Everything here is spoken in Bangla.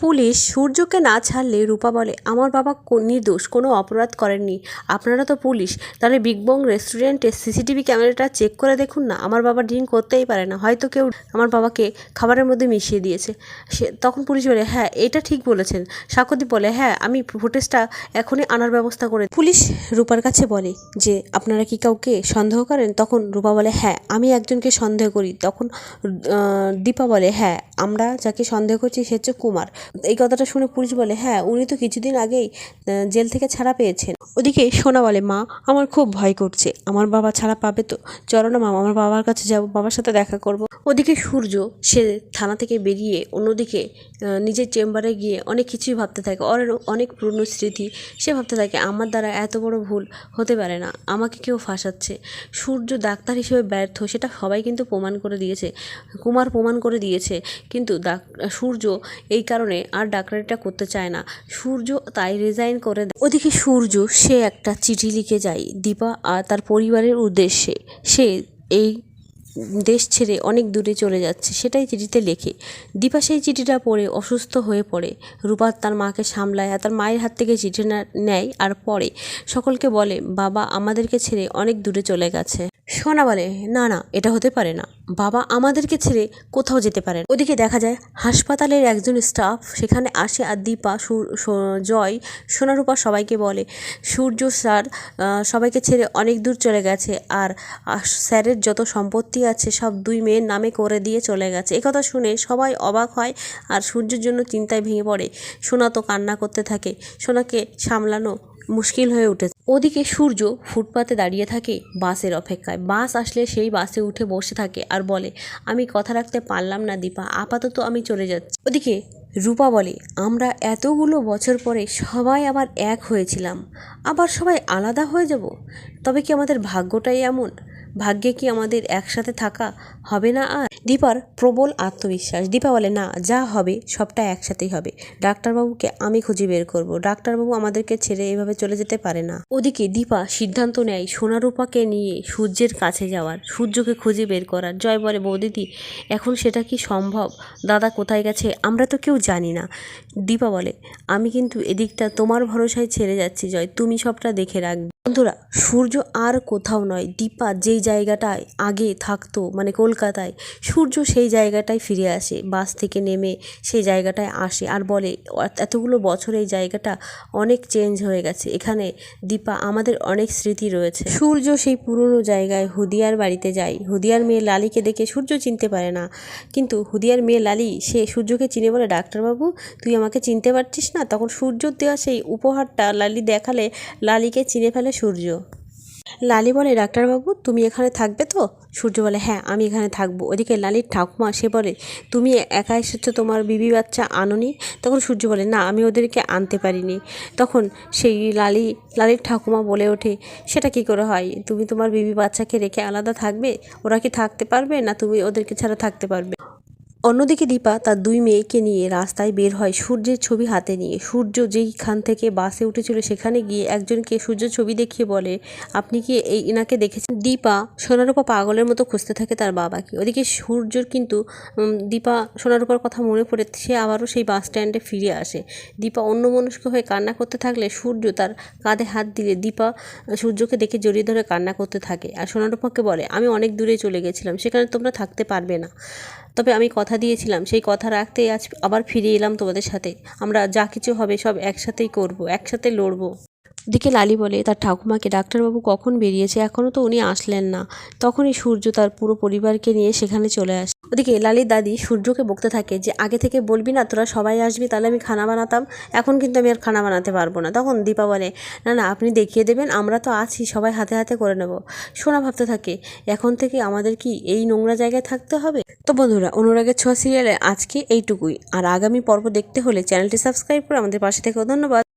পুলিশ সূর্যকে না ছাড়লে রূপা বলে, আমার বাবা নির্দোষ, কোনো অপরাধ করেননি। আপনারা তো পুলিশ, তাহলে বিগ বং রেস্টুরেন্টের সিসিটিভি ক্যামেরাটা চেক করে দেখুন না। আমার বাবা ড্রিঙ্ক করতেই পারে না, হয়তো কেউ আমার বাবাকে খাবারের মধ্যে মিশিয়ে দিয়েছে। তখন পুলিশ বলে, হ্যাঁ এটা ঠিক বলেছেন। সাক্ষ্যদীপ বলে, হ্যাঁ আমি ফুটেজটা এখনই আনার ব্যবস্থা করে। পুলিশ রূপার কাছে বলে যে, আপনারা কি কাউকে সন্দেহ করেন? তখন রূপা বলে, হ্যাঁ আমি একজনকে সন্দেহ করি। তখন দীপা বলে, হ্যাঁ আমরা যাকে সন্দেহ করছি সে হচ্ছে কুমার। এই কথাটা শুনে পুলিশ বলে, হ্যাঁ উনি তো কিছুদিন আগেই জেল থেকে ছাড়া পেয়েছেন। ওদিকে সোনা বলে, মা আমার খুব ভয় করছে, আমার বাবা ছাড়া পাবে তো? চলো না মা, আমার বাবার কাছে যাবো, বাবার সাথে দেখা করব। ওদিকে সূর্য সে থানা থেকে বেরিয়ে অন্যদিকে নিজের চেম্বারে গিয়ে অনেক কিছুই ভাবতে থাকে, অনেক পুরনো স্মৃতি সে ভাবতে থাকে। আমার দ্বারা এত বড় ভুল হতে পারে না, আমাকে কেউ ফাঁসাচ্ছে। সূর্য ডাক্তার হিসেবে ব্যর্থ, সেটা সবাই কিন্তু প্রমাণ করে দিয়েছে, কুমার প্রমাণ করে দিয়েছে। কিন্তু সূর্য এই কারণে আর ডাক্তারিটা করতে চায় না। সূর্য তাই রিজাইন করে দেয়। ওদিকে সূর্য সে একটা চিঠি লিখে যায় দীপা আর তার পরিবারের উদ্দেশ্যে। সে এই দেশ ছেড়ে অনেক দূরে চলে যাচ্ছে, সেটাই চিঠিতে লেখে। দীপা সেই চিঠিটা পড়ে অসুস্থ হয়ে পড়ে। রূপা তার মাকে সামলায় আর তার মায়ের হাত থেকে চিঠি নেয় আর পড়ে। সকলকে বলে, বাবা আমাদেরকে ছেড়ে অনেক দূরে চলে গেছে। সোনা বলে, না না এটা হতে পারে না, বাবা আমাদেরকে ছেড়ে কোথাও যেতে পারে না। ওদিকে দেখা যায় হাসপাতালের একজন স্টাফ সেখানে আসে আর দীপা, জয়, সোনারূপা সবাইকে বলে, সূর্য স্যার সবাইকে ছেড়ে অনেক দূর চলে গেছে আর স্যারের যত সম্পত্তি আছে সব দুই মেয়ের নামে করে দিয়ে চলে গেছে। একথা শুনে সবাই অবাক হয় আর সূর্যের জন্য চিন্তায় ভেঙে পড়ে। সোনা তো কান্না করতে থাকে, সোনাকে সামলানো মুশকিল হয়ে উঠেছে। ওদিকে সূর্য ফুটপাতে দাঁড়িয়ে থাকে বাসের অপেক্ষায়। বাস আসলে সেই বাসে উঠে বসে থাকে আর বলে, আমি কথা রাখতে পারলাম না দীপা, আপাতত আমি চলে যাচ্ছি। ওদিকে রূপা বলে, আমরা এতগুলো বছর পরে সবাই আবার এক হয়েছিলাম, আবার সবাই আলাদা হয়ে যাব? তবে কি আমাদের ভাগ্যটাই এমন? ভাগ্যে কি আমাদের একসাথে থাকা হবে না? আর দীপার প্রবল আত্মবিশ্বাস। দীপা বলে, না যা হবে সবটা একসাথেই হবে, ডাক্তারবাবুকে আমি খুঁজে বের করব, ডাক্তারবাবু আমাদেরকে ছেড়ে এভাবে চলে যেতে পারে না। ওদিকে দীপা সিদ্ধান্ত নেয় সোনারূপাকে নিয়ে সূর্যের কাছে যাওয়ার, সূর্যকে খুঁজে বের করার। জয় বলে, বৌদিদি এখন সেটা কি সম্ভব? দাদা কোথায় গেছে আমরা তো কেউ জানি না। দীপা বলে, আমি কিন্তু এদিকটা তোমার ভরসায় ছেড়ে যাচ্ছি জয়, তুমি সবটা দেখে রাখবে। বন্ধুরা, সূর্য আর কোথাও নয়, দীপা যেই জায়গাটায় আগে থাকতো মানে কলকাতায়, সূর্য সেই জায়গাটায় ফিরে আসে। বাস থেকে নেমে সেই জায়গাটায় আসে আর বলে, এতগুলো বছর এই জায়গাটা অনেক চেঞ্জ হয়ে গেছে, এখানে দীপা আমাদের অনেক স্মৃতি রয়েছে। সূর্য সেই পুরনো জায়গায় হুদিয়ার বাড়িতে যায়। হুদিয়ার মেয়ে লালিকে দেখে সূর্য চিনতে পারে না, কিন্তু হুদিয়ার মেয়ে লালি সে সূর্যকে চিনে বলে, ডাক্তারবাবু তুই আমাকে চিনতে পারছিস না? তখন সূর্যর দেওয়া সেই উপহারটা লালি দেখালে লালিকে চিনে ফেলে সূর্য। লালি বলে, ডাক্তারবাবু তুমি এখানে থাকবে তো? সূর্য বলে, হ্যাঁ আমি এখানে থাকবো। ওদিকে লালির ঠাকুমা সে বলে, তুমি একা এসেছো, তোমার বিবি বাচ্চা আনোনি? তখন সূর্য বলে, না আমি ওদেরকে আনতে পারিনি। তখন সেই লালির ঠাকুমা বলে ওঠে, সেটা কি করে হয়? তুমি তোমার বিবি বাচ্চাকে রেখে আলাদা থাকবে? ওরা কি থাকতে পারবে না তুমি ওদেরকে ছাড়া থাকতে পারবে? অন্যদিকে দীপা তার দুই মেয়েকে নিয়ে রাস্তায় বের হয় সূর্যের ছবি হাতে নিয়ে। সূর্য যেইখান থেকে বাসে উঠেছিল সেখানে গিয়ে একজনকে সূর্যের ছবি দেখিয়ে বলে, আপনি কি এনাকে দেখেছেন? দীপা সোনারূপা পাগলের মতো খুঁজতে থাকে তার বাবাকে। ওদিকে সূর্যর কিন্তু দীপা সোনারূপার কথা মনে পড়ে সে আবারও সেই বাস স্ট্যান্ডে ফিরে আসে। দীপা অন্যমনস্ক হয়ে কান্না করতে থাকলে সূর্য তার কাঁধে হাত দিলে দীপা সূর্যকে দেখে জড়িয়ে ধরে কান্না করতে থাকে আর সোনারূপাকে বলে, আমি অনেক দূরে চলে গেছিলাম, সেখানে তোমরা থাকতে পারবে না, তবে আমি কথা দিয়েছিলাম, সেই কথা রাখতেই আজ আবার ফিরে এলাম তোমাদের সাথে। আমরা যা কিছু হবে সব একসাথেই করব, একসাথে লড়বো। ওদিকে লালি বলে তার ঠাকুমাকে, ডাক্তারবাবু কখন বেরিয়েছে, এখনও তো উনি আসলেন না। তখনই সূর্য তার পুরো পরিবারকে নিয়ে সেখানে চলে আসে। ওদিকে লালির দাদি সূর্যকে বকতে থাকে যে, আগে থেকে বলবি না তোরা সবাই আসবি, তাহলে আমি খানা বানাতাম, এখন কিন্তু আমি আর খানা বানাতে পারবো না। তখন দীপা বলে, না না আপনি দেখিয়ে দেবেন, আমরা তো আছি, সবাই হাতে হাতে করে নেব। সোনা ভাবতে থাকে, এখন থেকে আমাদের কি এই নোংরা জায়গায় থাকতে হবে? তো বন্ধুরা, অনুরাগের ছোঁয়া সিরিয়ালে আজকে এইটুকুই। আর আগামী পর্ব দেখতে হলে চ্যানেলটি সাবস্ক্রাইব করে আমাদের পাশে থেকো। ধন্যবাদ।